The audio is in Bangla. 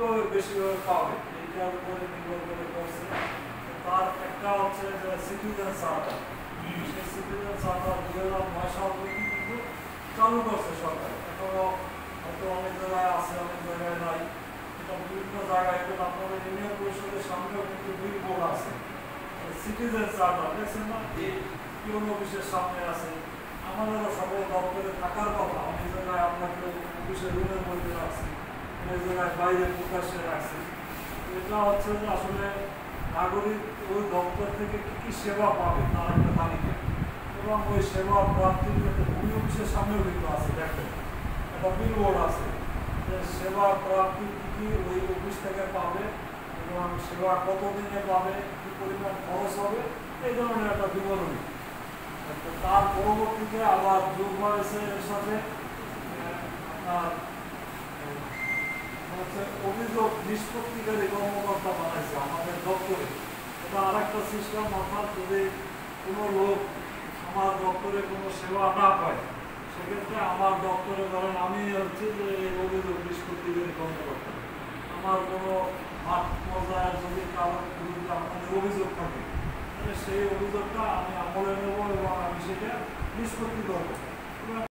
কিভাবে বেশিভাবে পাবে এইটার উপরে নির্ভর করে করছে। তার একটা হচ্ছে যে সিটিজেন চার্টার, সেই সিটিজেন চার্টার 2009 সাল থেকে কিন্তু চালু করছে সরকার। এখনো হয়তো অনেক জায়গায় আছে, অনেক জায়গায় নাই। এটা বিভিন্ন জায়গায়, এখন আপনাদের ইউনিয়ন পরিষদের সামনেও কিন্তু বিলবোর্ড আছে সিটিজেন চার্টার, দেখছেন না? এই ইউন অফিসের সামনে আছে, আমাদেরও সকল দপ্তরে থাকার কথা। অনেক জায়গায় আপনাকে অফিসের রুমের মধ্যে রাখছি, অনেক জায়গায় বাইরে প্রকাশ্যে রাখছি। এটা হচ্ছে যে আসলে নাগরিক ওই দপ্তর থেকে কী কী সেবা পাবে তার একটা তালিকা, এবং ওই সেবা প্রাপ্তির ক্ষেত্রে ভূমি অফিসের সামনেও কিন্তু আছে, দেখেন একটা বিলবোর্ড আছে যে সেবা প্রাপ্তি কী কী ওই অফিস থেকে পাবে এবং সেবা কতদিনে পাবে, কী পরিমাণ খরচ হবে, এই ধরনের একটা বিবরণী। তার পরবর্তীতে আবার যোগ হয়েছে এর সাথে আপনার অভিযোগ নিষ্পত্তিকারী কর্মকর্তা বানাইছে আমাদের দপ্তরে। এটা আরেকটা সিস্টেম, অর্থাৎ যদি কোনো লোক আমার দপ্তরে কোনো সেবা না পায়, সেক্ষেত্রে আমার দপ্তরে ধরেন আমি হচ্ছে যে অভিযোগ নিষ্পত্তিকারী কর্মকর্তা, আমার কোনো মাঠ পর্যায়ে যদি কারোর বিরুদ্ধে আপনাদের অভিযোগ থাকে, তাহলে সেই অভিযোগটা আমি আমলে নেব এবং আমি সেটা নিষ্পত্তি করবো।